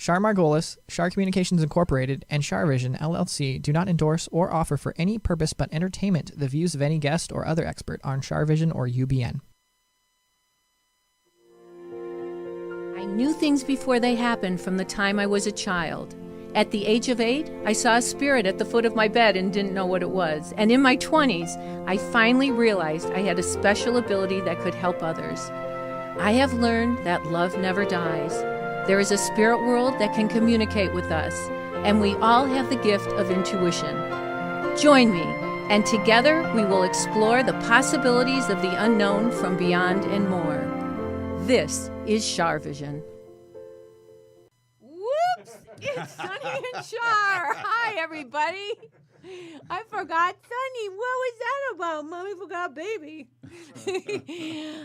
Char Margolis, Char Communications Incorporated, and CharVision LLC do not endorse or offer for any purpose but entertainment the views of any guest or other expert on CharVision or UBN. I knew things before they happened from the time I was a child. At the age of 8, I saw a spirit at the foot of my bed and didn't know what it was. And in my 20s, I finally realized I had a special ability that could help others. I have learned that love never dies. There is a spirit world that can communicate with us, and we all have the gift of intuition. Join me, and together we will explore the possibilities of the unknown from beyond and more. This is CharVision. Whoops! It's Sunny and Char! Hi, everybody! I forgot Sunny. What was that about? Mommy forgot baby.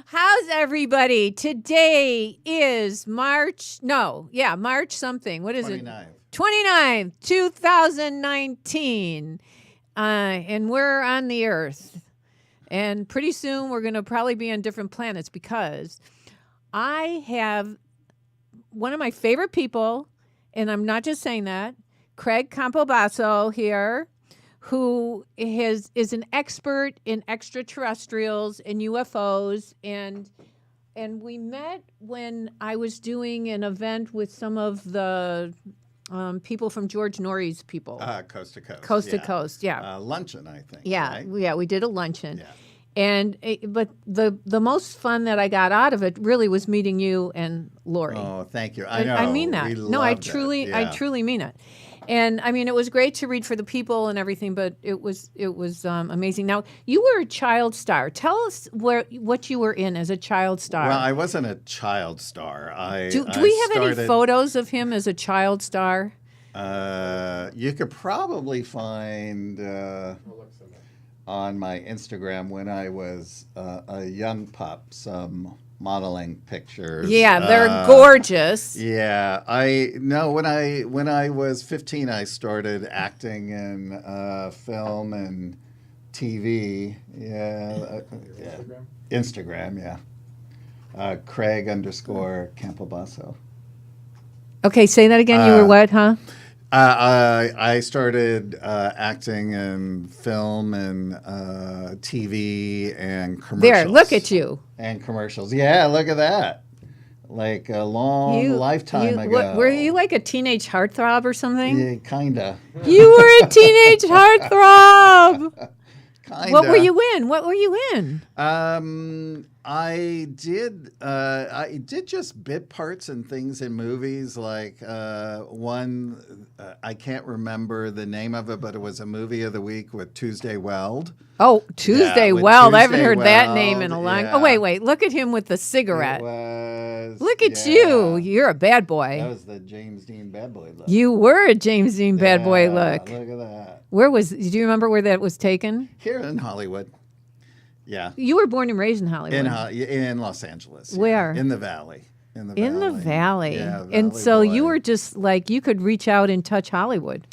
How's everybody? Today is March something. What is 29th. it? 29th, 2019. And we're on the Earth. And pretty soon we're going to probably be on different planets because I have one of my favorite people, and I'm not just saying that, Craig Campobasso here, who is an expert in extraterrestrials and UFOs, and we met when I was doing an event with some of the people from George Norrie's people. Coast to Coast. Coast to Coast, yeah. Luncheon, I think. Yeah, right? yeah, we did a luncheon. Yeah. And but the most fun that I got out of it really was meeting you and Lori. Oh, thank you. I know. I mean that. We I loved truly, it. Yeah. I truly mean it. And I mean, it was great to read for the people and everything, but it was amazing. Now, you were a child star. Tell us what you were in as a child star. Well, I wasn't a child star. Do we have any photos of him as a child star? You could probably find on my Instagram when I was a young pup some modeling pictures. Yeah, they're gorgeous. Yeah, when I was 15, I started acting in film and TV. Yeah, Instagram. Yeah, Craig _ Campobasso. Okay, say that again. You were what, huh? I started acting in film and TV and commercials. There, look at you. And commercials. Yeah, look at that. Like a long lifetime ago. Were you like a teenage heartthrob or something? Yeah, kinda. You were a teenage heartthrob. Kinda. What were you in? I did just bit parts and things in movies, like one, I can't remember the name of it, but it was a movie of the week with Tuesday Weld. Oh, Tuesday Weld. I haven't heard that name in a long. Yeah. Oh, wait. Look at him with the cigarette. Look at yeah. you. You're a bad boy. That was the James Dean bad boy look. You were a James Dean bad boy look. Look at that. Do you remember where that was taken? Here in Hollywood. Yeah. You were born and raised in Hollywood. In Los Angeles. Where? Yeah. In the Valley. In the Valley. Yeah, and Valley so boy. you were just like, you could reach out and touch Hollywood.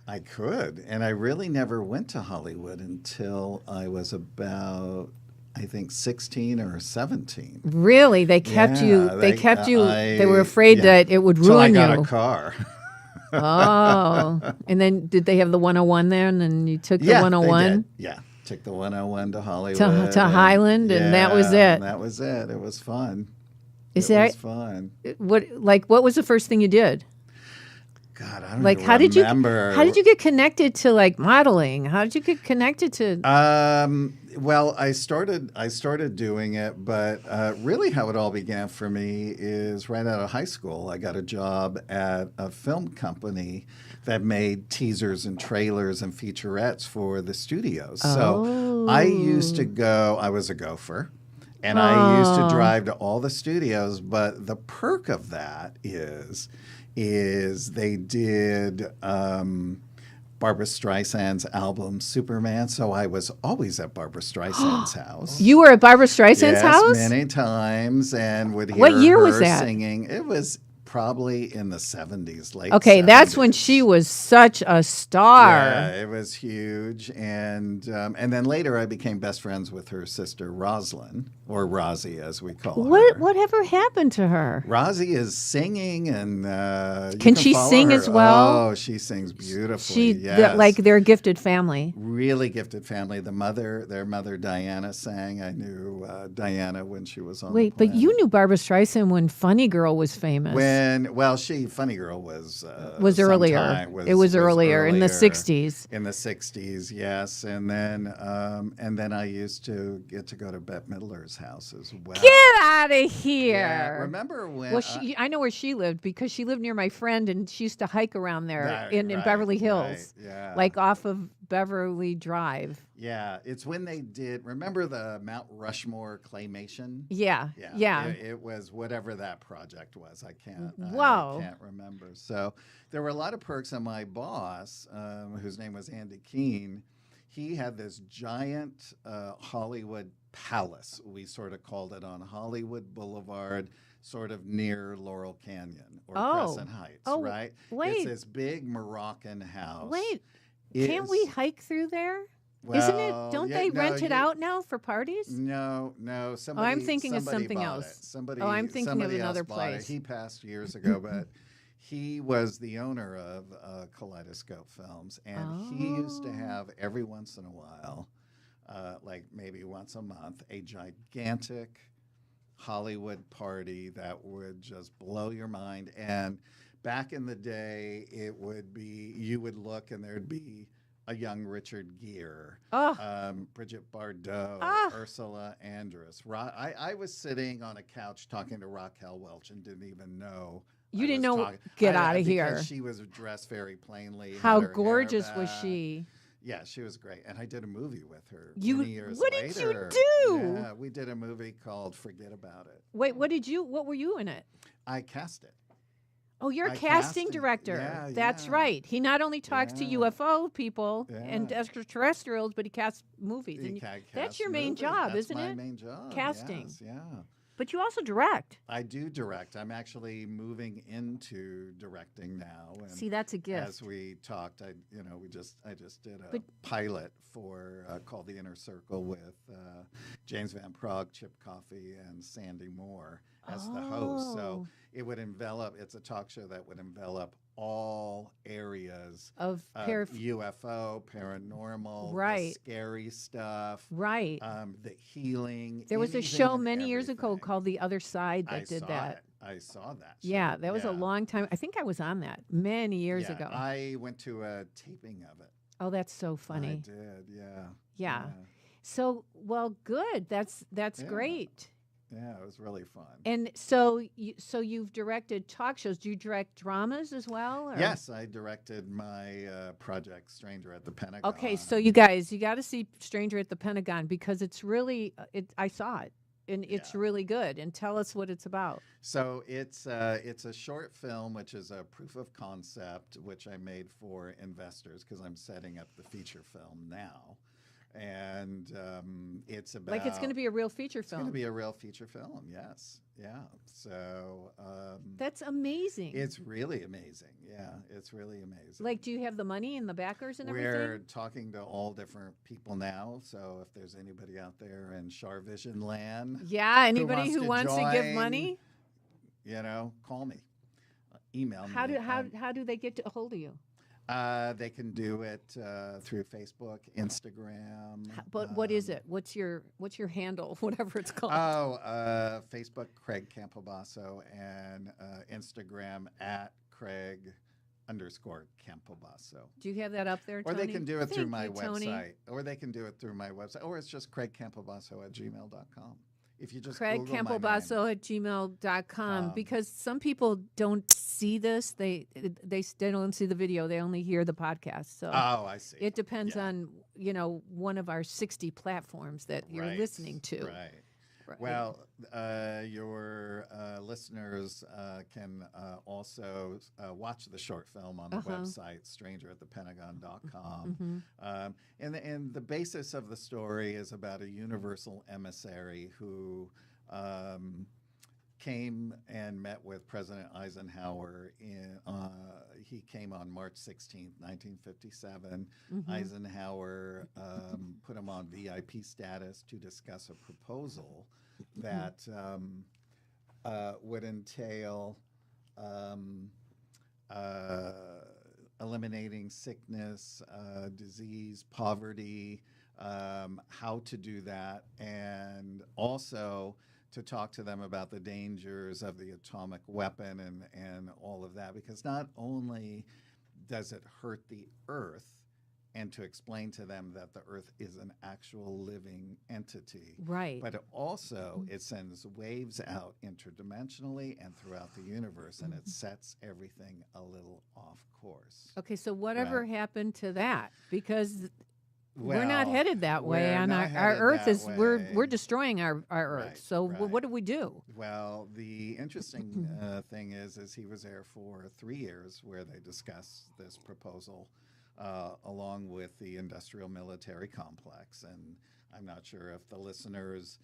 I could. And I really never went to Hollywood until I was about, I think, 16 or 17. Really? They kept you. They were afraid that it would Till ruin you. I got a car. Oh. And then did they have the 101 there? And then you took the 101? They did. Yeah. Took the 101 to Hollywood. To Highland, and that was it. And that was it. It was fun. It was fun. What was the first thing you did? God, I don't how remember. How did you get connected to like modeling? How did you get connected to? Well, I started doing it, but really how it all began for me is right out of high school. I got a job at a film company that made teasers and trailers and featurettes for the studios. So I used to go. I was a gopher. And I used to drive to all the studios, but the perk of that is they did Barbra Streisand's album Superman, so I was always at Barbra Streisand's house. You were at Barbra Streisand's house? Yes, many times, and would hear what year her was that? Singing. It was probably in the 70s, late Okay, 70s. That's when she was such a star. Yeah, it was huge. And then later I became best friends with her sister, Rosalind. or Rosie, as we call her. Whatever happened to her? Rosie is singing, and can she sing her. as well? Oh, she sings beautifully. They're a gifted family. Really gifted family. Their mother Diana sang. I knew Diana when she was on. Wait, but you knew Barbra Streisand when Funny Girl was famous. Funny Girl was earlier. It was earlier in the 60s. In the 60s, yes, and then I used to get to go to Bette Midler's house as well. Get out of here! Yeah, remember when? Well, I know where she lived because she lived near my friend, and she used to hike around there in Beverly Hills, like off of Beverly Drive. Yeah, it's when they did. Remember the Mount Rushmore claymation? Yeah. It was whatever that project was. I can't remember. So there were a lot of perks, and my boss, whose name was Andy Keene, he had this giant Hollywood palace, we sort of called it, on Hollywood Boulevard, sort of near Laurel Canyon or Crescent Heights, right? Wait. It's this big Moroccan house. Wait, can't we hike through there? Well, isn't it? Don't they rent it out now for parties? No. I'm thinking of something else. I'm thinking of another place. He passed years ago, but he was the owner of Kaleidoscope Films, and he used to have every once in a while, like maybe once a month, a gigantic Hollywood party that would just blow your mind. And back in the day, it would be, you would look and there'd be a young Richard Gere, Brigitte Bardot, Ursula Andress. I was sitting on a couch talking to Raquel Welch and didn't even know. You didn't know. Get out of here. She was dressed very plainly. How gorgeous was she? Yeah, she was great. And I did a movie with her many years what later. Did you do? Yeah, we did a movie called Forget About It. Wait, what were you in it? I cast it. Oh, you're a casting director. Yeah, That's right. He not only talks to UFO people and extraterrestrials, but he casts movies. That's your main job, isn't it? That's my main job. Casting. Yes, yeah. But you also direct. I do direct. I'm actually moving into directing now. And see, that's a gift. As we talked, I just did a pilot for called The Inner Circle with James Van Praagh, Chip Coffey, and Sandy Moore as the host. So it would envelop. It's a talk show that would envelop all areas of UFO, paranormal, the scary stuff, the healing. There was a show many years ago called The Other Side that did that. I saw that show. Yeah, that was a long time. I think I was on that many years ago. I went to a taping of it. Oh, that's so funny. I did, yeah. So, well, good. That's great. Yeah, it was really fun. And so you've directed talk shows. Do you direct dramas as well? Or? Yes, I directed my project Stranger at the Pentagon. Okay, so you got to see Stranger at the Pentagon because it's really I saw it and it's really good. And tell us what it's about. So it's a short film, which is a proof of concept, which I made for investors because I'm setting up the feature film now. And it's about it's going to be a real feature film. It's going to be a real feature film, yes, yeah. So that's amazing. It's really amazing. Yeah, it's really amazing. Do you have the money and the backers and everything? We're talking to all different people now. So if there's anybody out there in CharVision land, anybody who wants to give money, call me, email me. How do they get a hold of you? They can do it through Facebook, Instagram. But what is it? What's your handle? Whatever it's called. Facebook, Craig Campobasso, and Instagram at Craig_Campobasso. Do you have that up there, Tony? Or they can do it through my website. Or it's just CraigCampobasso@gmail.com. If you just Craig Campobasso at gmail.com, because some people don't see this. They don't see the video. They only hear the podcast. So I see. It depends on one of our 60 platforms that you're listening to. Right. Well, your listeners can also watch the short film on the website, strangeratthepentagon.com. And the basis of the story is about a universal emissary who came and met with President Eisenhower. He came on March 16th, 1957. Eisenhower put him on VIP status to discuss a proposal that would entail eliminating sickness, disease, poverty, how to do that, and also to talk to them about the dangers of the atomic weapon and all of that, because not only does it hurt the Earth, and to explain to them that the Earth is an actual living entity. Right. But it sends waves out interdimensionally and throughout the universe, and it sets everything a little off course. Okay, so whatever happened to that? Because we're Well, not headed that way, we're and not our headed Earth that is we're way. destroying our Earth. Right, So right. what do we do? Well, the interesting thing is he was there for 3 years where they discussed this proposal along with the industrial military complex. And I'm not sure if the listeners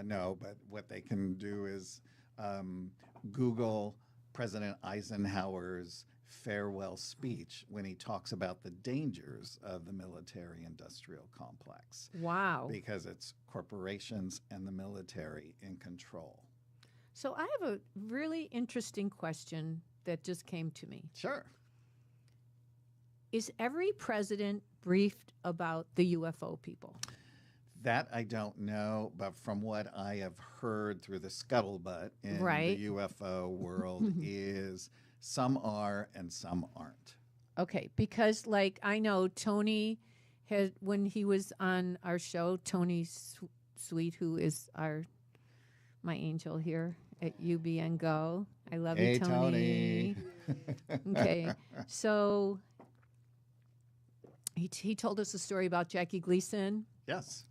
know, but what they can do is Google President Eisenhower's farewell speech when he talks about the dangers of the military industrial complex. Wow. Because it's corporations and the military in control. So I have a really interesting question that just came to me. Sure. Is every president briefed about the UFO people? That I don't know, but from what I have heard through the scuttlebutt in Right. the UFO world is some are and some aren't. Okay, because like I know Tony had when he was on our show, Tony Sweet, who is my angel here at UBN Go. I love Hey, you, Tony. Okay, so he told us a story about Jackie Gleason, Yes.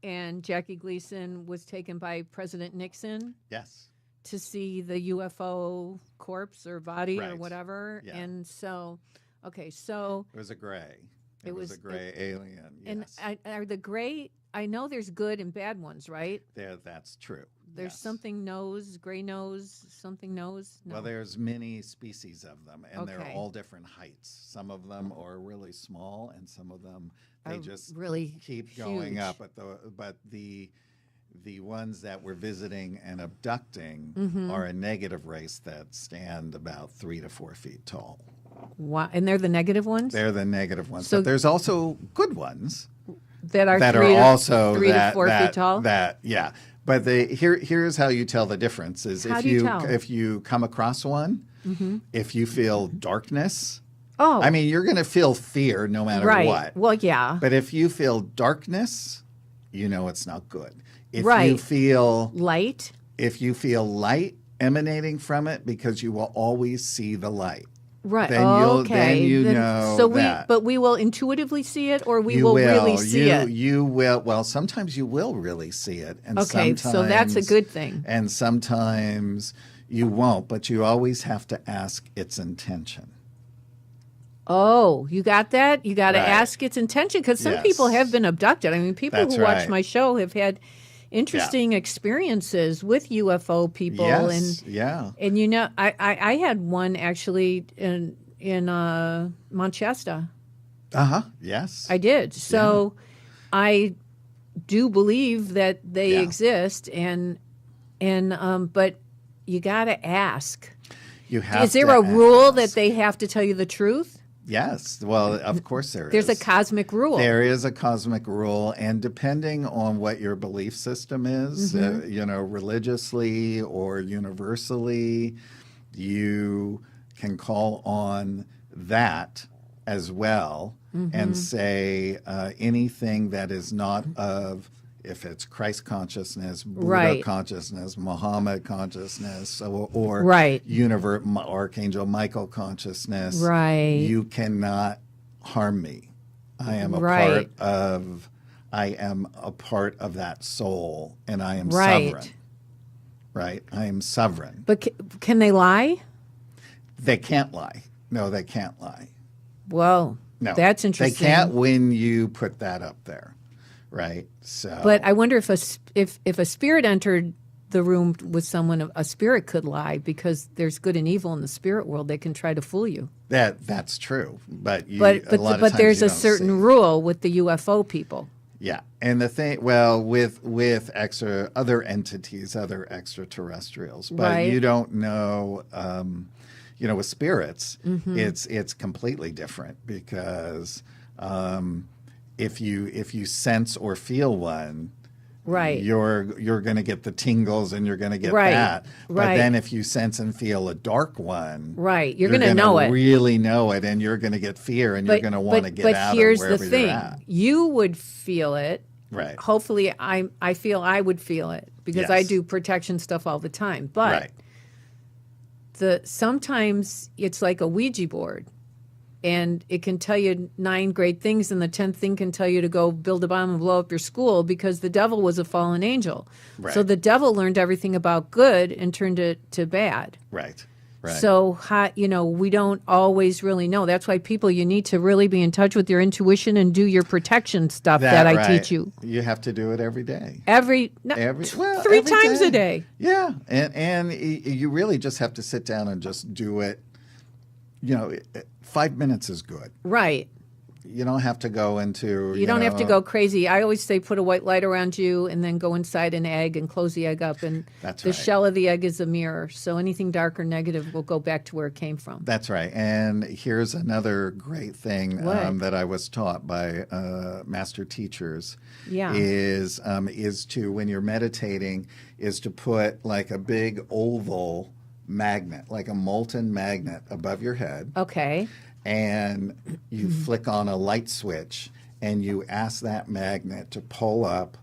and Jackie Gleason was taken by President Nixon Yes. to see the UFO corpse or body or Right. whatever. Yeah. And so, okay, so It was a gray. It was a was- gray alien. Yes. and are the gray? I know there's good and bad ones, right? That's true. There's Yes. something nose, gray nose, something nose. No. Well, there's many species of them, and they're Okay. all different heights. Some of them are really small, and some of them they Are just really keep going huge. up. But the ones that we're visiting and abducting Mm-hmm. are a negative race that stand about 3 to 4 feet tall. Wow. And they're the negative ones They're the negative ones, So- but there's also good ones that are that three are to, also 3 that, to 4 that, feet tall. Yeah, but here's how you tell the difference: is How if do you tell? if you come across one, if you feel darkness, Oh, I mean, you're going to feel fear no matter right. what. Well, yeah. But if you feel darkness, you know it's not good. If you Right. feel Light. light emanating from it, because you will always see the light. Right. Then okay. you know so that. but we will intuitively see it, or we You will really see it. You will. Well, sometimes you will really see it, and Okay, so that's a sometimes- good thing. And sometimes you won't, but you always have to ask its intention. Oh, you got that? You got to Right. ask its intention, because some Yes. people have been abducted. I mean, people That's who watch right. my show have had interesting experiences with UFO people, Yes. Yeah. and you know, I had one actually in Manchester. Yes. I did. So I do believe that they Yeah. exist, and but you got to ask. You have. Is there to a rule ask. that they have to tell you the truth? Yes. Well, of course there is. There's a cosmic rule. There is a cosmic rule, and depending on what your belief system is, religiously or universally, you can call on that as well and say anything that is not of, if it's Christ consciousness, Buddha Right. consciousness, Muhammad consciousness, or Right. Archangel Michael consciousness, Right. you cannot harm me. I am a Right. I am a part of that soul, and I am Right. sovereign. Right? I am sovereign. But can they lie? They can't lie. No, they can't lie. Well, No, that's interesting. They can't when you put that up there, right? So, But I wonder if if a spirit entered the room with someone, a spirit could lie, because there's good and evil in the spirit world. They can try to fool you. that's true. But But a lot of but times there's you a don't certain see. rule with the UFO people. Yeah, and the thing, with other entities, other extraterrestrials, but Right. you don't know. With spirits, it's completely different because if you sense or feel one, Right. you're going to get the tingles and you're going to get Right. that. But Right. then if you sense and feel a dark one, Right. You're gonna gonna know it. really know it, and you're going to get fear, and you're going to want to get out of here's wherever the thing: you're at. you would feel it. Right. Hopefully, I feel I would feel it because I Yes. do protection stuff all the time. But Right. sometimes it's like a Ouija board, and it can tell you 9 great things, and the 10th thing can tell you to go build a bomb and blow up your school because the devil was a fallen angel. Right. So the devil learned everything about good and turned it to bad. Right. Right. So, we don't always really know. That's why you need to really be in touch with your intuition and do your protection stuff that I right. teach you. You have to do it every day. Every 3 every times a day. Yeah, and you really just have to sit down and just do it. 5 minutes is good. Right. You don't have to go into. You don't have to go crazy. I always say put a white light around you and then go inside an egg and close the egg up. And That's the right. shell of the egg is a mirror. So anything dark or negative will go back to where it came from. That's right. And here's another great thing What? that I was taught by master teachers. Yeah. Is to, when you're meditating, is to put like a big oval magnet, like a molten magnet above your head. Okay. And you flick on a light switch and you ask that magnet to pull up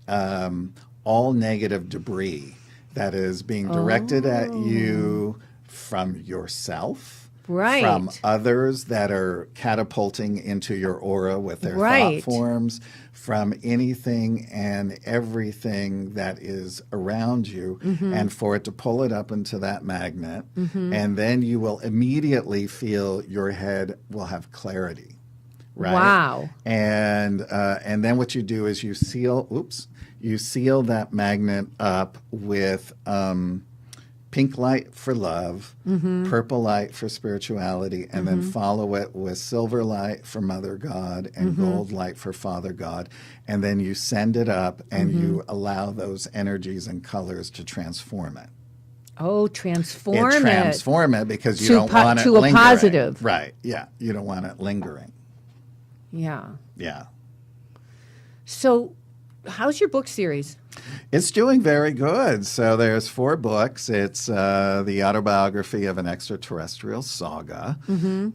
all negative debris that is being directed at you from yourself, Right. from others that are catapulting into your aura with their Right. thought forms, from anything and everything that is around you, and for it to pull it up into that magnet, and then you will immediately feel your head will have clarity. Right? Wow. And then what you do is you seal that magnet up with pink light for love, purple light for spirituality, and then follow it with silver light for Mother God and gold light for Father God. And then you send it up and you allow those energies and colors to transform it. Oh, transform it. Transform it because you To don't want it to a lingering. positive. Right, yeah. You don't want it lingering. Yeah. Yeah. So how's your book series? It's doing very good. So there's 4 books. It's the autobiography of an extraterrestrial saga.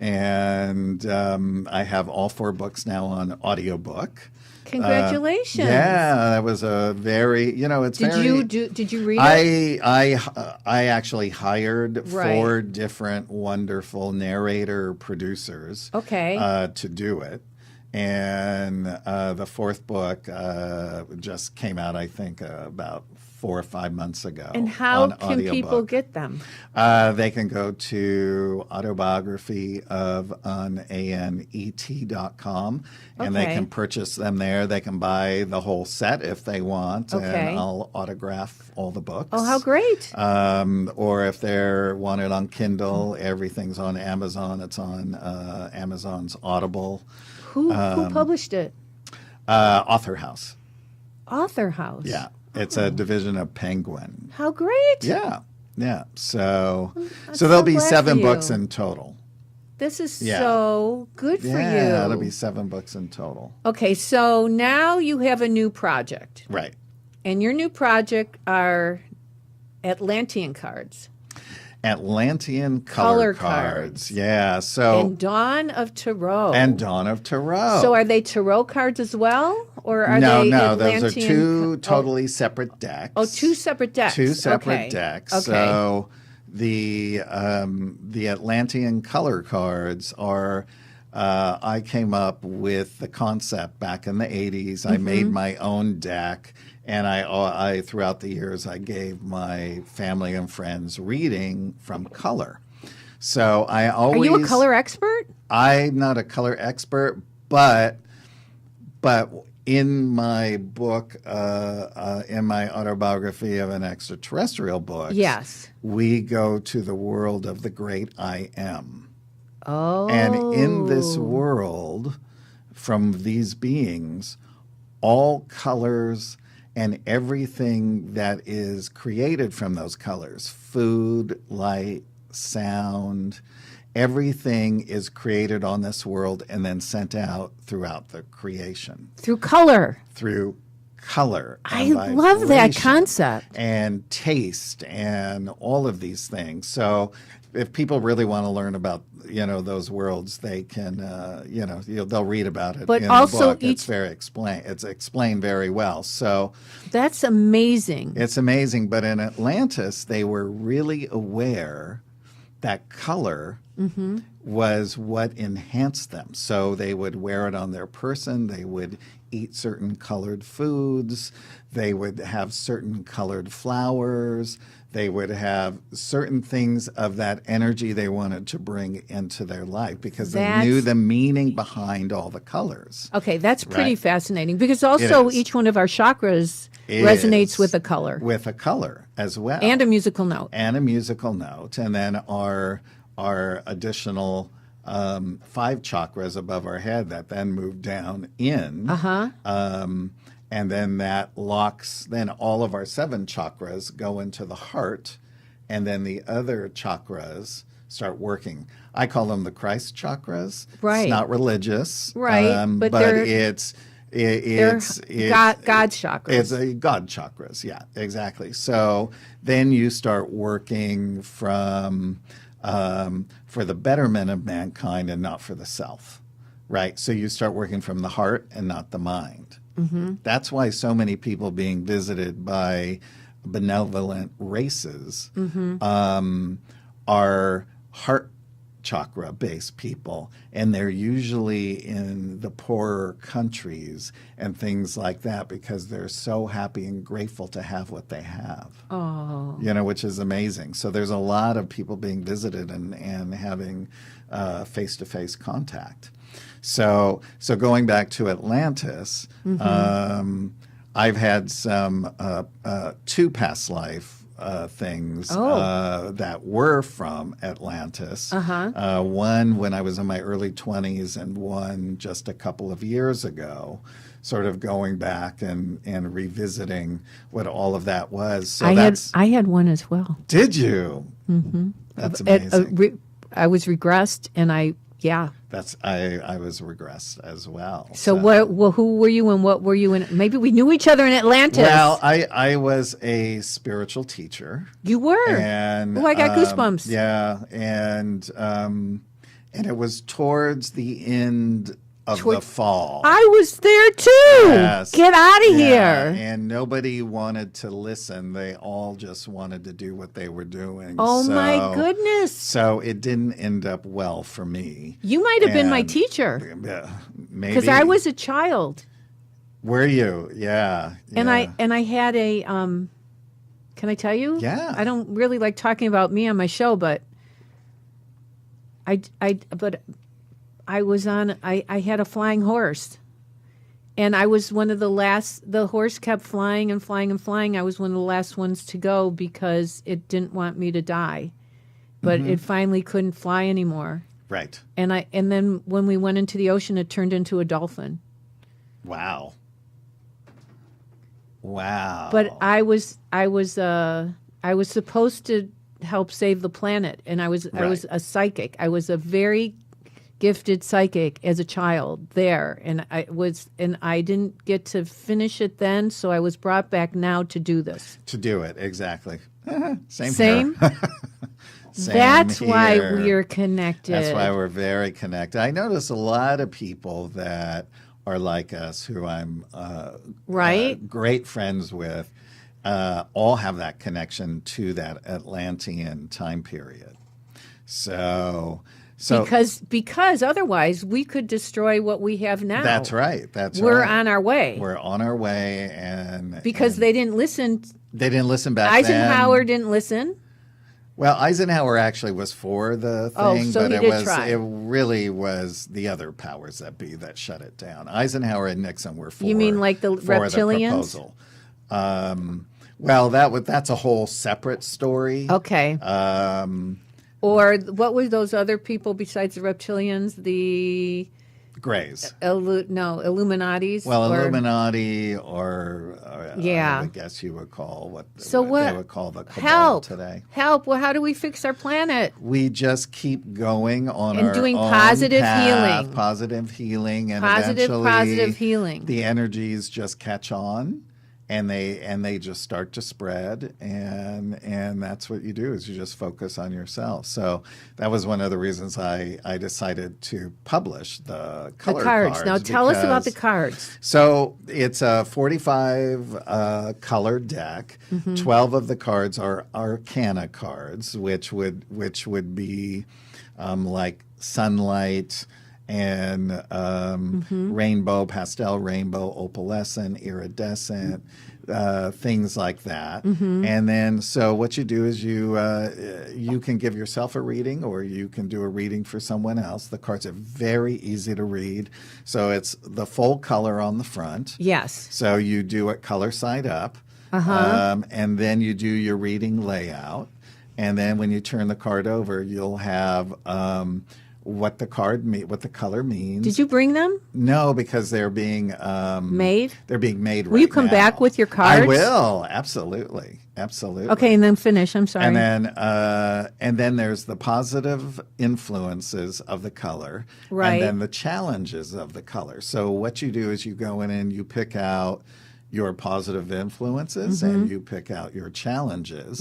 And I have all 4 books now on audiobook. Congratulations. Yeah, that was a very, it's Did very... you read it? I actually hired Right. 4 different wonderful narrator producers Okay. to do it. And the 4th book just came out, I think, about 4 or 5 months ago. And how on can people audiobook. get them? They can go to autobiographyofananet.com, and they Okay. can purchase them there. They can buy the whole set if they want, Okay. and I'll autograph all the books. Oh, how great. Or if they're wanted on Kindle, everything's on Amazon. It's on Amazon's Audible. Who published it? Author House. Author House. Yeah. It's a division of Penguin. How great. Yeah. Yeah. So I'm there'll be glad 7 for books you. in total. This is Yeah. so good for you. Yeah, it'll be 7 books in total. Okay, so now you have a new project. Right. And your new project are Atlantean cards. Atlantean Color color cards. cards. Yeah. So And Dawn of Tarot. and Dawn of Tarot. So are they tarot cards as well? Or are no, they no, those are Atlantean 2 totally separate decks. Oh, 2 separate decks. 2 separate Okay. decks. Okay. So the Atlantean color cards are. I came up with the concept back in the 80s. I made my own deck, and I throughout the years I gave my family and friends reading from color. So I always. Are you a color expert? I'm not a color expert, but in my book, in my autobiography of an extraterrestrial book, Yes. we go to the world of the great I Am. Oh. And in this world, from these beings, all colors and everything that is created from those colors, food, light, sound, everything is created on this world and then sent out throughout the creation. Through color. Through color. I love that vibration concept. And taste and all of these things. So if people really want to learn about, those worlds, they can, they'll read about it But in also the book. It's explained very well. So that's amazing. it's amazing. But in Atlantis, they were really aware that color was what enhanced them. So they would wear it on their person. They would eat certain colored foods. They would have certain colored flowers. They would have certain things of that energy they wanted to bring into their life because they knew the meaning behind all the colors. Okay, that's pretty Right. fascinating because also is. each one of our chakras resonates with a color. With a color as well. And a musical note. And a musical note. And then our additional 5 chakras above our head that then move down in. And then that locks, then all of our 7 chakras go into the heart, and then the other chakras start working. I call them the Christ chakras. Right. It's not religious. Right, but they're- it's God chakras. It's a God chakras. Yeah, exactly. So then you start working from for the betterment of mankind and not for the self, right? So you start working from the heart and not the mind. That's why so many people being visited by benevolent races are heart chakra based people, and they're usually in the poorer countries and things like that because they're so happy and grateful to have what they have. Oh. Which is amazing. So there's a lot of people being visited and having face-to-face contact. So going back to Atlantis, I've had some 2 past life things that were from Atlantis. One when I was in my early 20s and one just a couple of years ago, sort of going back and revisiting what all of that was. So I had one as well. Did you? That's amazing. I was regressed, and I was regressed as well. So who were you and what were you in? Maybe we knew each other in Atlantis. Well, I was a spiritual teacher. You were. And I got goosebumps. Yeah, and it was towards the end of the fall. I was there too. Yes. Get out of Yeah, here. and nobody wanted to listen. They all just wanted to do what they were doing. Oh my goodness. So it didn't end up well for me. You might have been my And- teacher Yeah, maybe. because I was a child. Were you? Yeah. And yeah. I had a can I tell you? Yeah. I don't really like talking about me on my show, but I had a flying horse. And I was one of the last. The horse kept flying and flying and flying. I was one of the last ones to go because it didn't want me to die. But it finally couldn't fly anymore. Right. And then when we went into the ocean, it turned into a dolphin. Wow. Wow. But I was supposed to help save the planet, and I was a psychic. I was a very gifted psychic as a child there, and I didn't get to finish it then, so I was brought back now to do this. To do it, exactly. Same. Same. Here. Same That's why here. we're connected. That's why we're very connected. I notice a lot of people that are like us, who I'm Right? great friends with, all have that connection to that Atlantean time period. So because otherwise we could destroy what we have now. that's right. We're right. on our way. We're on our way, and Because they didn't listen. they didn't listen back Eisenhower then. didn't listen. Well, Eisenhower actually was for the Oh, thing, so but he it did was try. it really was the other powers that be that shut it down. Eisenhower and Nixon were for. You mean like the for reptilians? The proposal. Well, that's a whole separate story. Okay. Or what were those other people besides the reptilians? The Grays. Illuminatis. Well, or, Illuminati or Yeah. I guess you would call what So they what- would call the cabal Help today. Help! Well, how do we fix our planet? We just keep going on And our doing own positive path, healing. positive healing, and Positive eventually healing. the energies just catch on, and they just start to spread, and that's what you do is you just focus on yourself. So that was one of the reasons I decided to publish the color cards. Now tell us about the because- cards. So it's a 45 color deck. 12 of the cards are Arcana cards, which would be like sunlight and rainbow, pastel rainbow, opalescent, iridescent, things like that. And then, so what you do is you can give yourself a reading, or you can do a reading for someone else. The cards are very easy to read. So it's the full color on the front. Yes. So you do it color side up, and then you do your reading layout. And then when you turn the card over, you'll have what the color means. Did you bring them? No, because they're being Made? They're being made. Will you come back with your cards? I will, absolutely. Okay, and then finish. I'm sorry. And then there's the positive influences of the color, Right. and then the challenges of the color. So what you do is you go in and you pick out your positive influences and you pick out your challenges,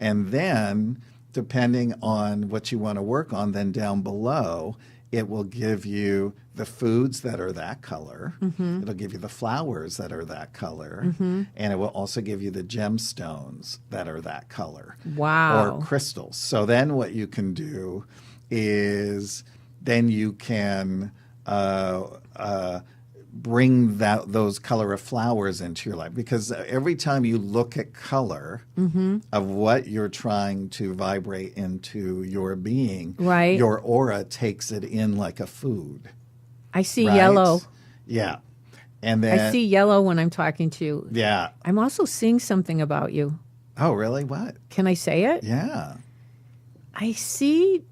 and then depending on what you want to work on, then down below it will give you the foods that are that color. It'll give you the flowers that are that color. And it will also give you the gemstones that are that color. Wow. Or crystals. So then what you can do is then you can bring those color of flowers into your life. Because every time you look at color of what you're trying to vibrate into your being, Right. your aura takes it in like a food. I see right? yellow. Yeah. And then I see yellow when I'm talking to you. Yeah. I'm also seeing something about you. Oh, really? What? Can I say it? Yeah. I see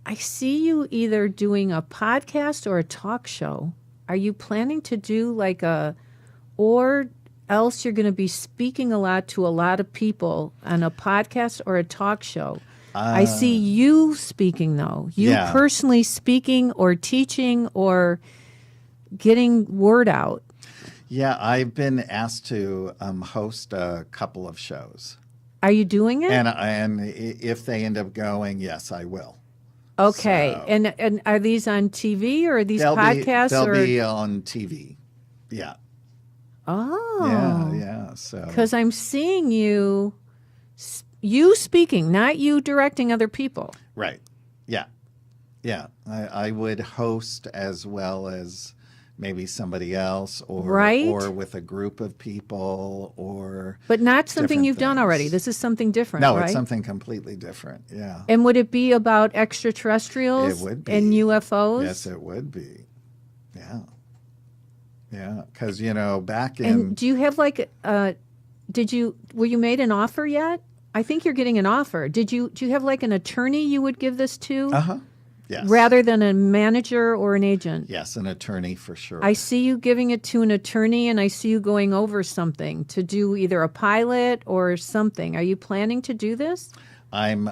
you either doing a podcast or a talk show. Are you planning to do or else you're going to be speaking a lot to a lot of people on a podcast or a talk show? I see you speaking, though. You Yeah. personally speaking or teaching or getting word out. Yeah, I've been asked to host a couple of shows. Are you doing it? And if they end up going, yes, I will. Okay. So- And are these on TV or are these They'll podcasts? They'll or? be on TV. Yeah. Oh. Yeah. So Because I'm seeing you speaking, not you directing other people. right. Yeah. I would host as well as maybe somebody else, or Right. or with a group of people, or But not something Different you've done things. already. This is something different, no, right? it's something completely different. Yeah. And would it be about extraterrestrials It would be. and UFOs? Yes, it would be. Yeah. Yeah, because back in And do you have were you made an offer yet? I think you're getting an offer. Do you have an attorney you would give this to yes, rather than a manager or an agent? yes, an attorney for sure. I see you giving it to an attorney, and I see you going over something to do either a pilot or something. Are you planning to do this? I'm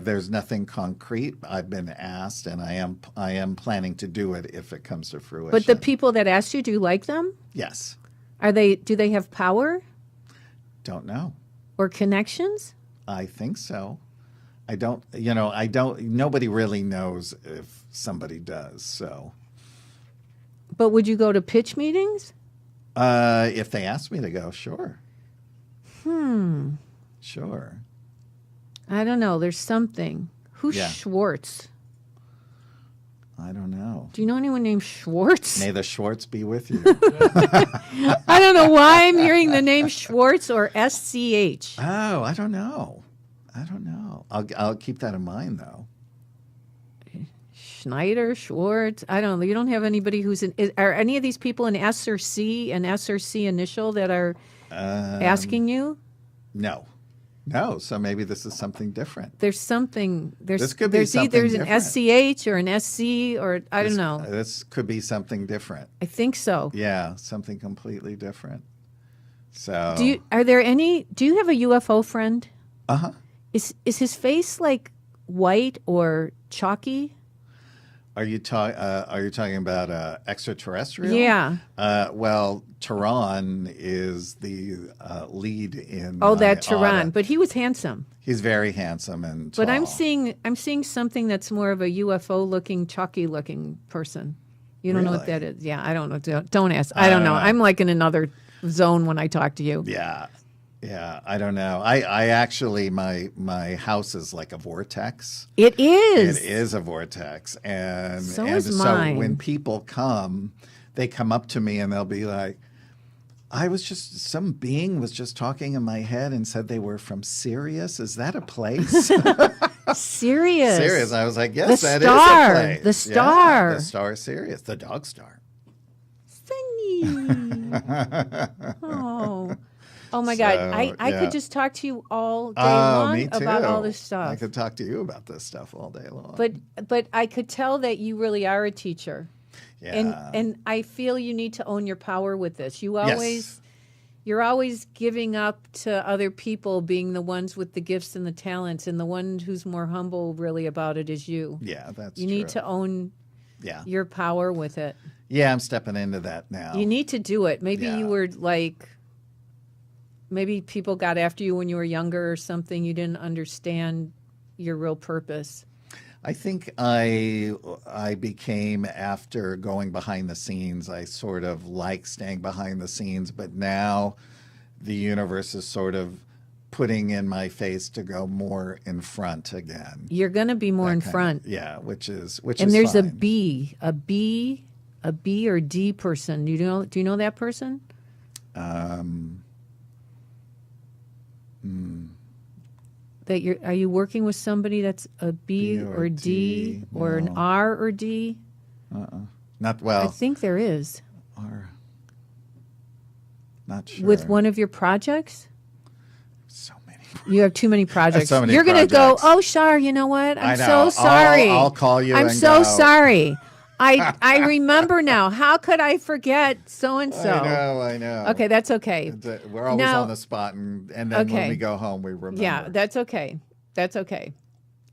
there's nothing concrete. I've been asked, and I am planning to do it if it comes to fruition. But the people that asked you, do you like them? yes, Do they have power don't know. or connections? I think so. I don't. Nobody really knows if somebody does. So, But would you go to pitch meetings? if they ask me to go, sure. Sure. I don't know. There's something. Who's Yeah. Schwartz? I don't know. Do you know anyone named Schwartz? May the Schwartz be with you. I don't know why I'm hearing the name Schwartz or SCH. Oh, I don't know. I'll keep that in mind though. Schneider, Schwartz. I don't know. You don't have anybody who's are any of these people an S or C initial that are asking you? No. No, so maybe this is something different. There's something. This could be there's something either an different. SCH or an SC or I don't know. This could be something different. I think so. Yeah, something completely different. So Do you have a UFO friend? Uh-huh. Is his face like white or chalky? Are you talking about extraterrestrial? Yeah. Well, Tehran is the lead in. Oh, that Tehran, audit. but he was handsome. He's very handsome and tall. But I'm seeing something that's more of a UFO looking, chalky looking person. You don't know what Really? that is? Yeah, I don't know. Don't ask. I don't know. I'm like in another zone when I talk to you. Yeah. Yeah, I don't know. I actually my house is like a vortex. It is. It is a vortex, and So and is so mine. when people come, they come up to me and they'll be like, some being was just talking in my head and said they were from Sirius. Is that a place? Serious. Sirius. I was like, yes, The that star. is a place. The star. Yeah, the star Sirius, the dog star. Sunny. Oh my God. So, I yeah. could just talk to you all day Oh, long me too. about all this stuff. I could talk to you about this stuff all day long. But I could tell that you really are a teacher. yeah. And I feel you need to own your power with this. Yes. You're always giving up to other people being the ones with the gifts and the talents, and the one who's more humble really about it is you. Yeah, that's You true. need to own Yeah. your power with it. Yeah, I'm stepping into that now. You need to do it. Maybe Yeah. you were like, maybe people got after you when you were younger or something. You didn't understand your real purpose. I think I became, after going behind the scenes, I sort of like staying behind the scenes, but now the universe is sort of putting in my face to go more in front again. You're going to be more in That kind front. of- yeah, which is And there's fine. a B or D person. Do you know that person? That are you working with somebody that's a B, B or or D, D? or an No. R or D? Not I well. think there is. Or not sure. With one of your projects? So many. You have too many projects. so many You're going to go, projects. oh, Char, you know what? I I'm know. so sorry. I'll call you I'm and so go. sorry. I remember now. How could I forget so-and-so? I know. Okay, that's okay. We're always Now- on the spot, and then Okay. when we go home, we remember. Yeah, that's okay. That's okay.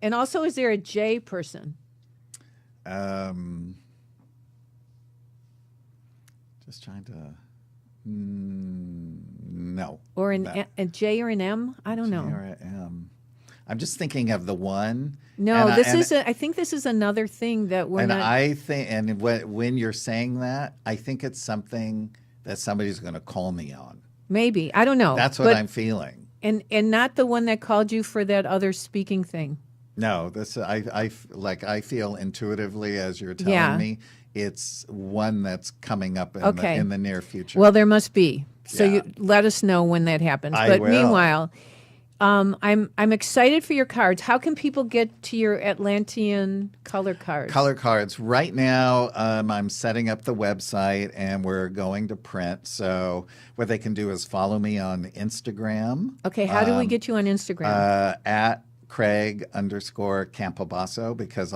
And also, is there a J person? Just trying to. No. Or No. a J or an M? I don't know. Here I am. I'm just thinking of the one. No, and I think this is another thing that we're And not. I think, and when you're saying that, I think it's something that somebody's going to call me on. Maybe. I don't know. That's what But- I'm feeling. And not the one that called you for that other speaking thing. No, this I feel intuitively as you're telling Yeah. me, it's one that's coming up in, Okay. in the near future. Well, there must be. So Yeah. you let us know when that happens. I But will. meanwhile, I'm excited for your cards. How can people get to your Atlantean color cards? Color cards. Right now, I'm setting up the website and we're going to print. So what they can do is follow me on Instagram. Okay, how do we get you on Instagram? At Craig_Campobasso, because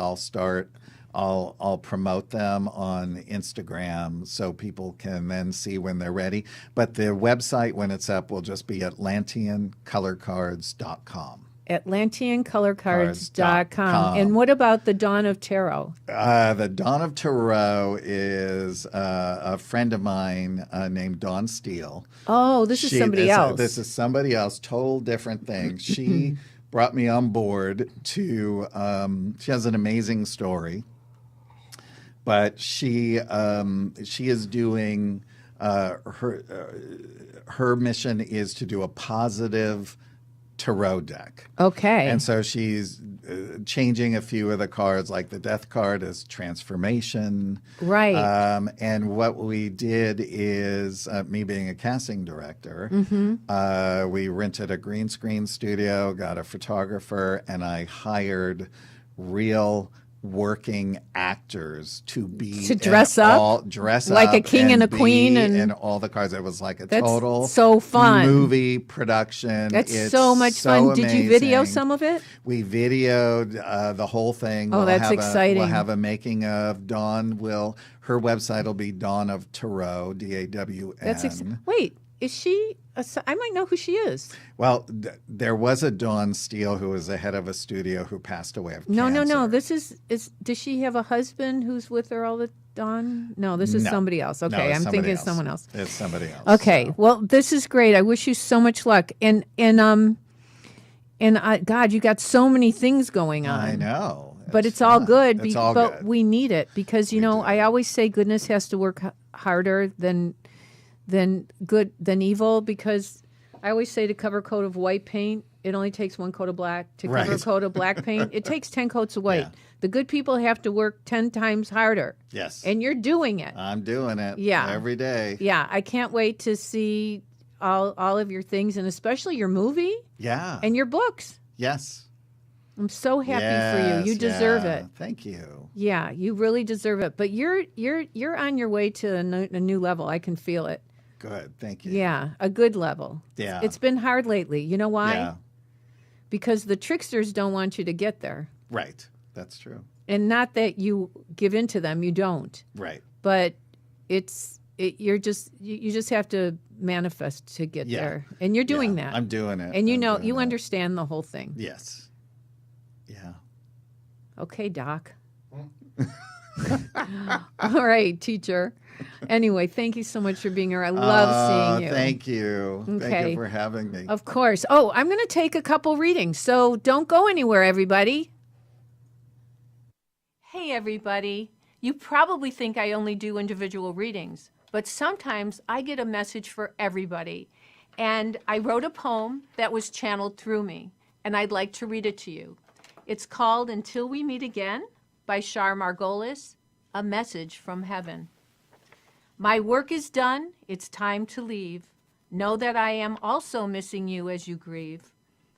I'll promote them on Instagram so people can then see when they're ready. But the website, when it's up, will just be AtlanteanColorCards.com. AtlanteanColorCards.com. And what about the Dawn of Tarot? The Dawn of Tarot is a friend of mine named Dawn Steele. Oh, this is somebody else. This is somebody else, total different thing. She brought me on board to, she has an amazing story, but she is doing, her mission is to do a positive tarot deck. Okay. And so she's changing a few of the cards, like the death card is transformation. Right. And what we did is, me being a casting director, we rented a green screen studio, got a photographer, and I hired real working actors to be To dress up? dress Like up a king and a be queen in all the cars. It was like a That's total so fun. movie production. That's It's so much fun. Did you video amazing. some of it? We videoed the whole thing. Oh, that's exciting. We'll have a making of. Her website will be Dawn of Tarot, DAWN. Wait, is she? I might know who she is. Well, there was a Dawn Steele who was the head of a studio who passed away of No. cancer. This is. Does she have a husband who's with her all the time? No, this is No. somebody else. No, Okay, it's I'm somebody thinking else. it's someone else. It's somebody else. Okay, so. well, this is great. I wish you so much luck. And God, you got so many things going on. I know. But it's all fun. good. It's all but good. we need it because We do. I always say goodness has to work harder than evil, because I always say to cover a coat of white paint, it only takes one coat of black. To cover a Right. coat of black paint, it takes 10 coats of white. Yeah. The good people have to work 10 times harder. Yes. And you're doing it. I'm doing it. Yeah. Every day. Yeah, I can't wait to see all of your things, and especially your movie Yeah. and your books. Yes. I'm so happy for you. You Yes, deserve yeah. it. Thank you. Yeah, you really deserve it. But you're on your way to a new level. I can feel it. Good. Thank you. Yeah, a good level. Yeah. It's been hard lately. You know why? Yeah. Because the tricksters don't want you to get there. Right. That's true. And not that you give in to them, you don't. Right. But you just have to manifest to get Yeah. there. And you're doing Yeah, that. I'm doing it. And I'm doing you it. understand the whole thing. Yes. Yeah. Okay, Doc. All right, teacher. Anyway, thank you so much for being here. I love seeing you. Thank you. Thank Okay. you for having me. Of course. Oh, I'm going to take a couple readings, so don't go anywhere, everybody. Hey, everybody. You probably think I only do individual readings, but sometimes I get a message for everybody. And I wrote a poem that was channeled through me, and I'd like to read it to you. It's called Until We Meet Again by Char Margolis, a message from heaven. My work is done. It's time to leave. Know that I am also missing you as you grieve.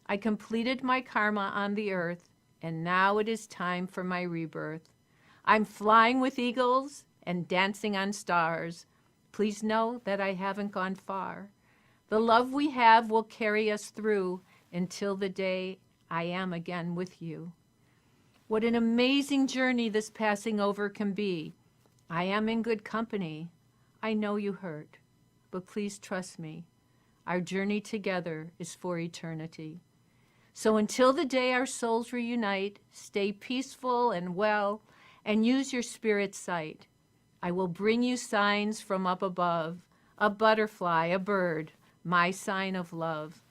I completed my karma on the earth, and now it is time for my rebirth. I'm flying with eagles and dancing on stars. Please know that I haven't gone far. The love we have will carry us through until the day I am again with you. What an amazing journey this passing over can be. I am in good company. I know you hurt, but please trust me. Our journey together is for eternity. So until the day our souls reunite, stay peaceful and well, and use your spirit's sight. I will bring you signs from up above, a butterfly, a bird, my sign of love.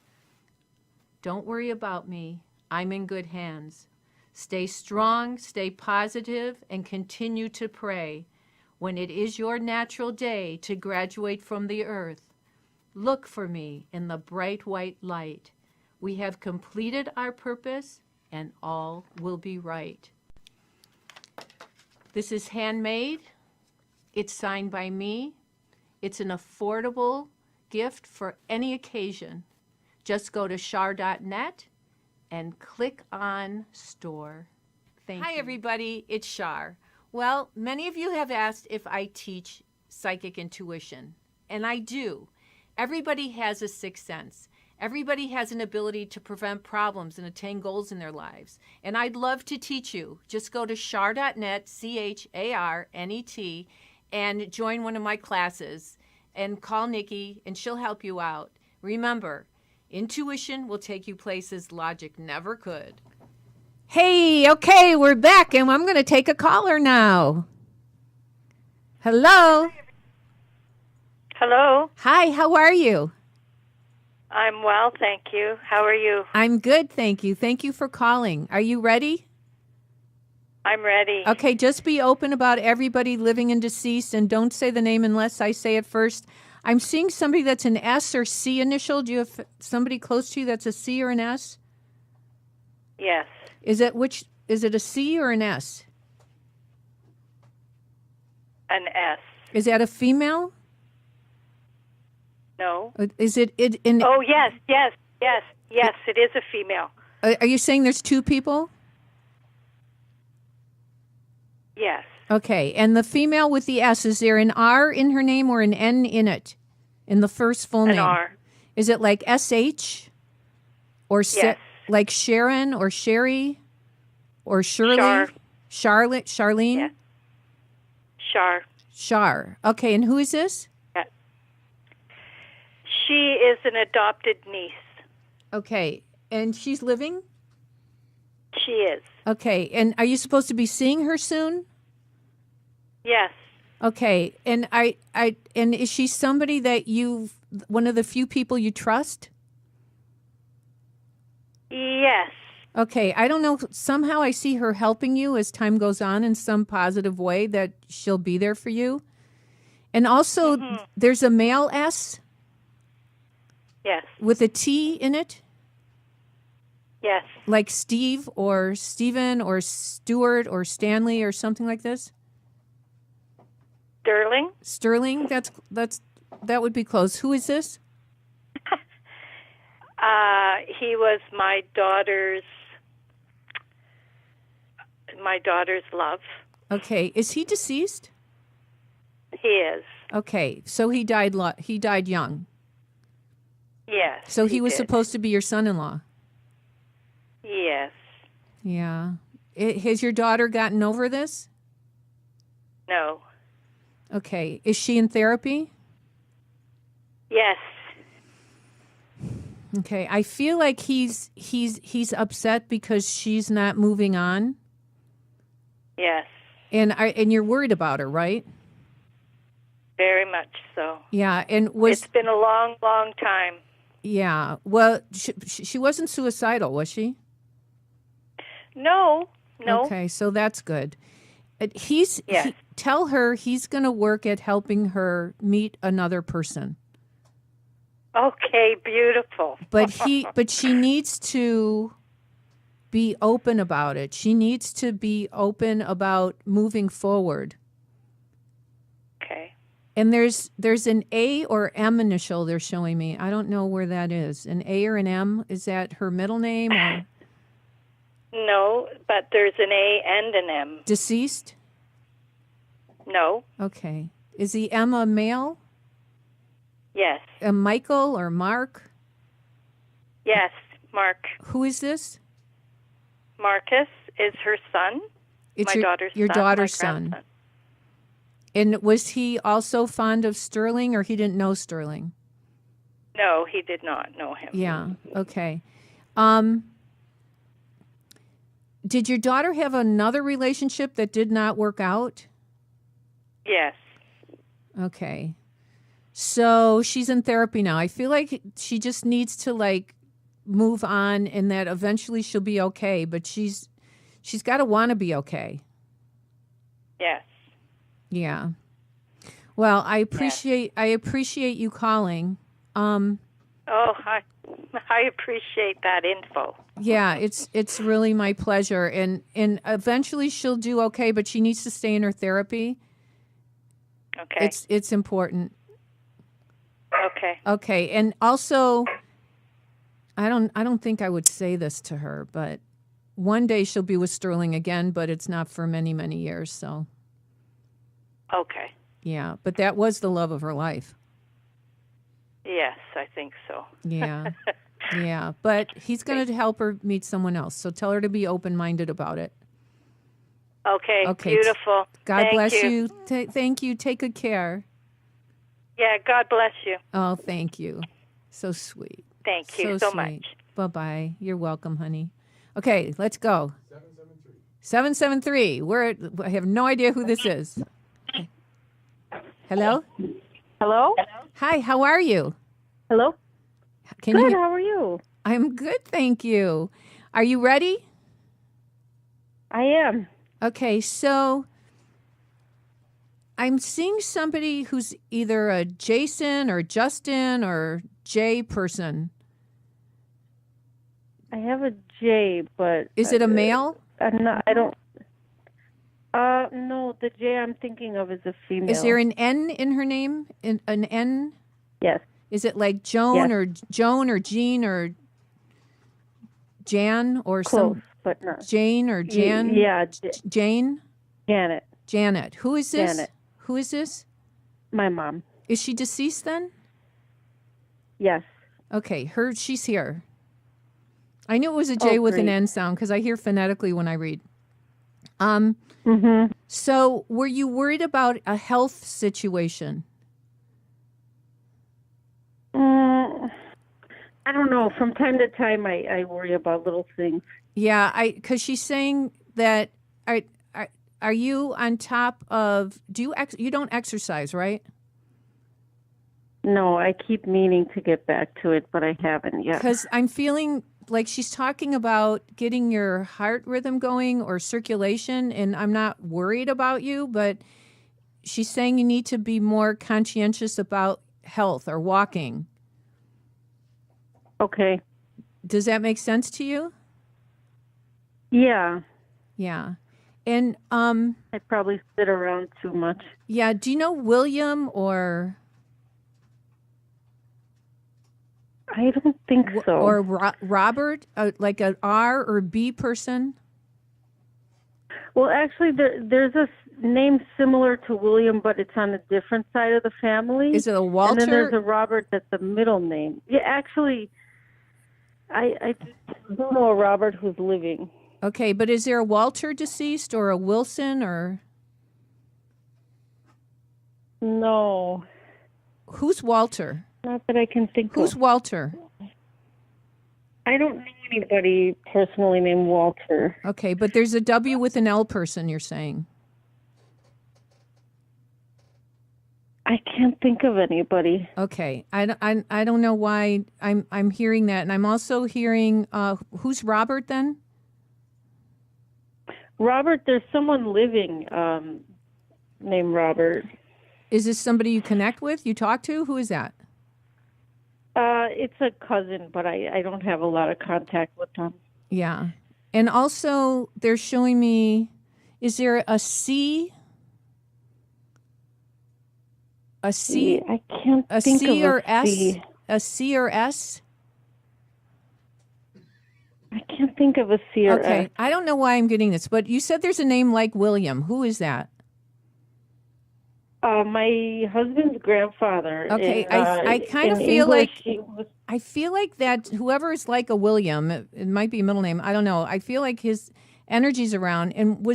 Don't worry about me. I'm in good hands. Stay strong, stay positive, and continue to pray. When it is your natural day to graduate from the earth, look for me in the bright white light. We have completed our purpose, and all will be right. This is handmade. It's signed by me. It's an affordable gift for any occasion. Just go to char.net and click on store. Thank you. Hi, everybody. It's Char. Well, many of you have asked if I teach psychic intuition, and I do. Everybody has a sixth sense. Everybody has an ability to prevent problems and attain goals in their lives. And I'd love to teach you. Just go to char.net, CHARNET, and join one of my classes. And call Nikki, and she'll help you out. Remember, intuition will take you places logic never could. Hey, okay, we're back, and I'm going to take a caller now. Hello. Hello. Hi, how are you? I'm well, thank you. How are you? I'm good, thank you. Thank you for calling. Are you ready? I'm ready. Okay, just be open about everybody living and deceased, and don't say the name unless I say it first. I'm seeing somebody that's an S or C initial. Do you have somebody close to you that's a C or an S? Yes. Is it a C or an S? An S. Is that a female? No. Is it in? Oh, yes, it is a female. Are you saying there's two people? Yes. Okay, and the female with the S, is there an R in her name or an N in it? In the first full An name? R. Is it like SH? Or Yes. like Sharon or Sherry? Or Shirley? Char. Charlotte? Charlene? Yes. Char. Char. Okay, and who is this? Yeah. She is an adopted niece. Okay, and she's living? She is. Okay, and are you supposed to be seeing her soon? Yes. Okay, and and is she somebody that one of the few people you trust? Yes. Okay, I don't know. Somehow I see her helping you as time goes on in some positive way, that she'll be there for you. And also, there's a male S Yes. with a T in it, Yes. like Steve or Stephen or Stuart or Stanley or something like this. Sterling. Sterling. That would be close. Who is this? He was my daughter's love. Okay, is he deceased? He is. Okay, so he died. He died young. Yes. So he was did. supposed to be your son-in-law. Yes. Yeah. Has your daughter gotten over this? No. Okay. Is she in therapy? Yes. Okay. I feel like he's upset because she's not moving on, Yes. and you're worried about her, right? Very much so. Yeah. And It's been a long, long time. yeah. Well, she wasn't suicidal, was she? No. No. Okay, so that's good. Yes. Tell her he's going to work at helping her meet another person. Okay, beautiful. But she needs to be open about it. She needs to be open about moving forward. Okay. And there's an A or M initial they're showing me. I don't know where that is. An A or an M, is that her middle name or No, but there's an A and an M. deceased? No. Okay. Is the M a male? Yes. A Michael or Mark? Yes. Mark. Who is this? Marcus is her son. It's My daughter's your son. daughter's my son. grandson. And was he also fond of Sterling, or he didn't know Sterling? No, he did not know him. Yeah. Okay. Did your daughter have another relationship that did not work out? Yes. Okay. So she's in therapy now. I feel like she just needs to move on, and that eventually she'll be okay, but she's got to want to be okay. Yes. Yeah. Well, I appreciate you calling. Oh, I appreciate that info. Yeah, it's really my pleasure, and eventually she'll do okay, but she needs to stay in her therapy. Okay. It's important. Okay. Okay, and also, I don't think I would say this to her, but one day she'll be with Sterling again, but it's not for many, many years. So Okay. yeah, but that was the love of her life. Yes, I think so. Yeah, yeah, but he's going to help her meet someone else. So tell her to be open-minded about it. Okay. Okay. Beautiful. God Thank bless you. you. Thank you. Take good care. Yeah, God bless you. Oh, thank you. So sweet. Thank you so sweet. much. Bye-bye. You're welcome, honey. Okay, let's go. 773. I have no idea who this is. Hello? Hello? Hi, how are you? Hello? Can Good, you? how are you? I'm good, thank you. Are you ready? I am. Okay, so I'm seeing somebody who's either a Jason or Justin or Jay person. I have a J, but... Is it a male? I don't... no, the J I'm thinking of is a female. Is there an N in her name? An N? Yes. Is it like Joan Yes. or Joan or Jean or Jan or Close, some but not. Jane or Jan? Yeah, Jane? Janet. Janet. Who is this? Janet. Who is this? My mom. Is she deceased then? Yes. Okay, she's here. I knew it was a J with an great. N sound because I hear phonetically when I read. Mm-hmm. So were you worried about a health situation? I don't know. From time to time, I worry about little things. Yeah, because she's saying that. Are you on top of? You don't exercise, right? No, I keep meaning to get back to it, but I haven't yet. Because I'm feeling like she's talking about getting your heart rhythm going or circulation, and I'm not worried about you, but she's saying you need to be more conscientious about health or walking. Okay. Does that make sense to you? Yeah. Yeah. And I probably sit around too much. yeah, do you know William or I don't think so. or Robert, like an R or B person? Well, actually, there's a name similar to William, but it's on a different side of the family. Is it a Walter? And then there's a Robert that's a middle name. Yeah, actually, I don't know a Robert who's living. Okay, but is there a Walter deceased or a Wilson or No, who's Walter? not that I can think Who's of. Walter? I don't know anybody personally named Walter. Okay, but there's a W with an L person, you're saying. I can't think of anybody. Okay, I don't know why I'm hearing that, and I'm also hearing who's Robert then? Robert, there's someone living named Robert. Is this somebody you connect with? You talk to? Who is that? It's a cousin, but I don't have a lot of contact with them. Yeah, and also they're showing me. Is there a C? A C? I can't A think C of or a S? C. A C or S? I can't think of a C or Okay, S. I don't know why I'm getting this, but you said there's a name like William. Who is that? My husband's grandfather. Okay, in, I kind of in feel English, like he was, I feel like that whoever is like a William, it might be a middle name. I don't know. I feel like his energy's around. And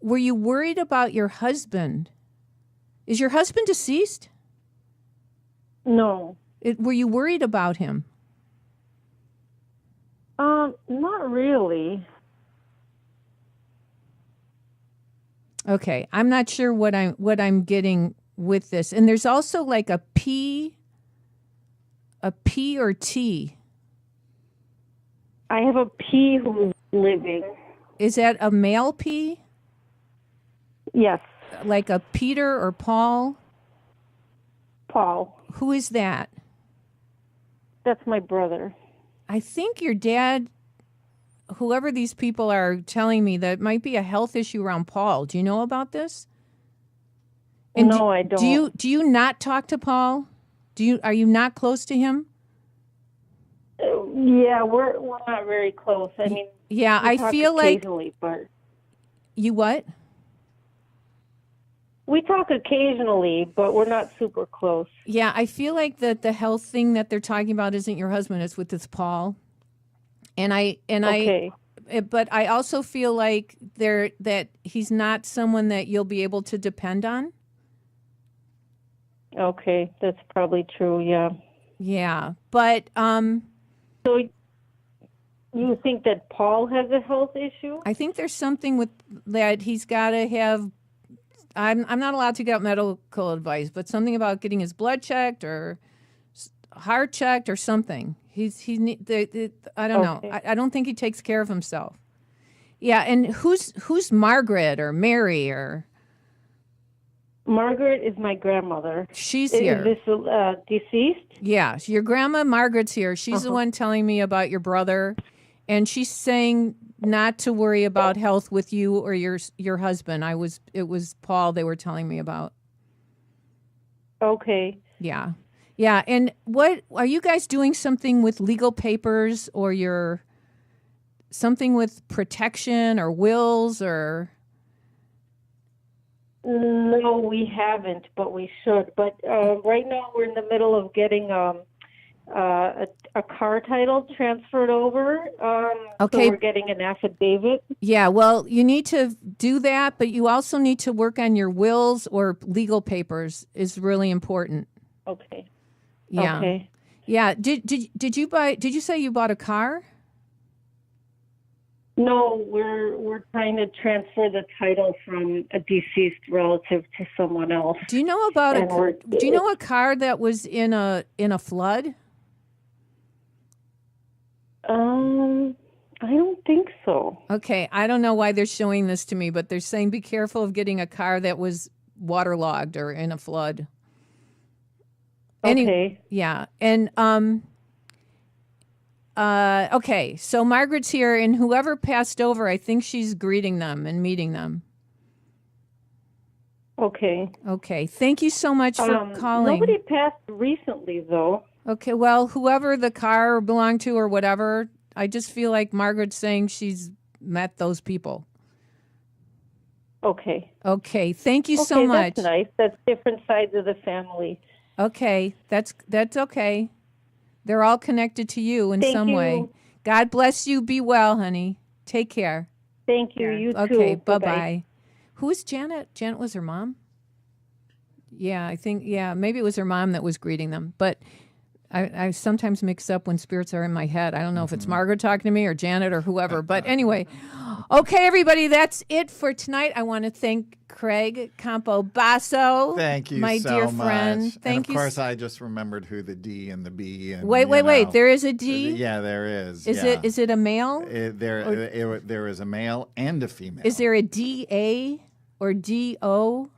were you worried about your husband? Is your husband deceased? no, Were you worried about him? not really. Okay, I'm not sure what I'm getting with this. And there's also like a P or T. I have a P who's living. Is that a male P? Yes, Like a Peter or Paul? Paul. Who is that? That's my brother. I think your dad, whoever these people are telling me, that might be a health issue around Paul. Do you know about this? And No, I don't. Do you not talk to Paul? Are you not close to him? Yeah, we're not very close. I mean, Yeah, we I talk feel like occasionally, but you what? we talk occasionally, but we're not super close. Yeah, I feel like that the health thing that they're talking about isn't your husband; it's with this Paul. Okay. But I also feel like that he's not someone that you'll be able to depend on. Okay, that's probably true. Yeah. Yeah, but So you think that Paul has a health issue? I think there's something with that he's got to have. I'm not allowed to get medical advice, but something about getting his blood checked or heart checked or something. I don't know. Okay. I don't think he takes care of himself. Yeah, and who's Margaret or Mary or Margaret is my grandmother. she's Is here? this deceased? Yeah, your grandma Margaret's here. She's the one telling me about your brother, and she's saying not to worry about health with you or your husband. It was Paul they were telling me about. Okay. Yeah. Yeah, and what are you guys doing something with legal papers or your something with protection or wills or? No, we haven't, but we should. But right now we're in the middle of getting a car title transferred over. Okay. So we're getting an affidavit. Yeah, well, you need to do that, but you also need to work on your wills or legal papers is really important. Okay. Yeah. Okay. Yeah. Did you say you bought a car? No, we're trying to transfer the title from a deceased relative to someone else. Do you know about Do you know a car that was in a flood? I don't think so. Okay, I don't know why they're showing this to me, but they're saying be careful of getting a car that was waterlogged or in a flood. Okay. Yeah, and okay, so Margaret's here, and whoever passed over, I think she's greeting them and meeting them. Okay. Okay, thank you so much for calling. Nobody passed recently, though. Okay, well, whoever the car belonged to or whatever, I just feel like Margaret's saying she's met those people. Okay. Okay, thank you so much. That's nice. That's different sides of the family. Okay, that's okay. They're all connected to you in some way. God bless you. Be well, honey. Take care. Thank you. You too. Okay, bye-bye. Who is Janet? Janet was her mom? Yeah, I think, maybe it was her mom that was greeting them. But I sometimes mix up when spirits are in my head. I don't know if it's Margaret talking to me or Janet or whoever. But anyway, okay, everybody, that's it for tonight. I want to thank Craig Campobasso. Thank you, my so dear much. friend. Thank you. Of course, I just remembered who the D and the B. And, wait. There is a D. Yeah, there is. Is it a male? There is a male and a female. Is there a DA or DO?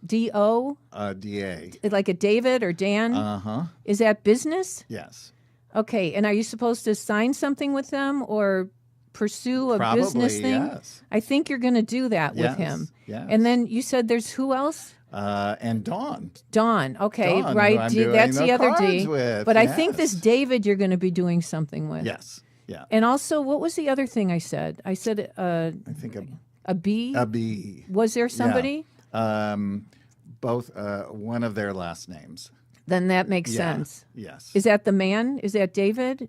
DO? DA. Like a David or Dan? Is that business? Yes. Okay, and are you supposed to sign something with them or pursue a business thing? Yes. I think you're going to do that with him. Yes. And then you said there's who else? And Dawn. Dawn. Okay, Dawn, right. who I'm doing That's the the other cards D. with, But I think this yes. David you're going to be doing something with. Yes. Yeah. And also, what was the other thing I said? I said I think a B? a B. Was there somebody? Yeah. Both one of their last names. Then that makes Yeah. sense. Yes. Is that the man? Is that David?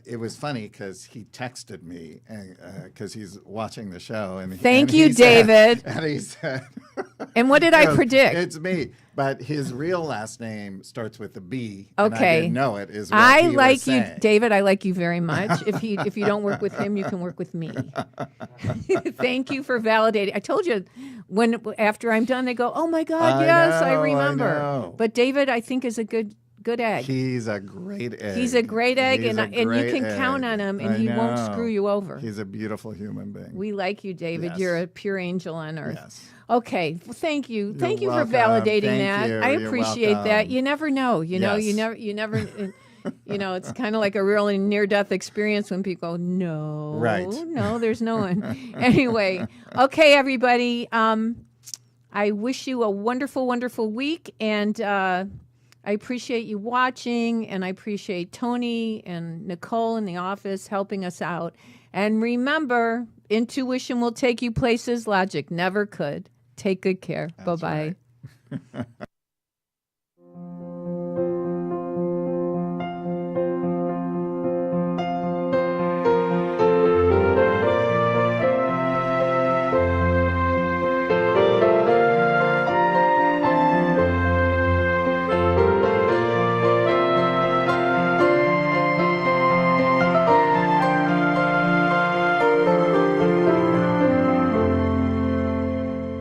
It was funny because he texted me because he's watching the show. And Thank you, David. And he said, and what did I predict? It's me. But his real last name starts with a B. Okay. And I didn't know it. Is what I he was like you, saying. David. I like you very much. If you don't work with him, you can work with me. Thank you for validating. I told you after I'm done, they go, "Oh my God, yes, I remember." I know. But David, I think is a good egg. He's a great egg. He's a great egg, He's and a you great can egg. count on him, and I he won't know. screw you over. He's a beautiful human being. We like you, David. Yes. You're a pure angel on earth. Yes. Okay, well, thank you. Thank you welcome. for validating Thank that. you. I You're appreciate that. welcome. You never know. You know, you Yes. never. You know, it's kind of like a really near-death experience when people go, "No, Right. no, there's no one." Anyway, okay, everybody. I wish you a wonderful, wonderful week, and I appreciate you watching, and I appreciate Tony and Nicole in the office helping us out. And remember, intuition will take you places logic never could. Take good care. Bye-bye. Right.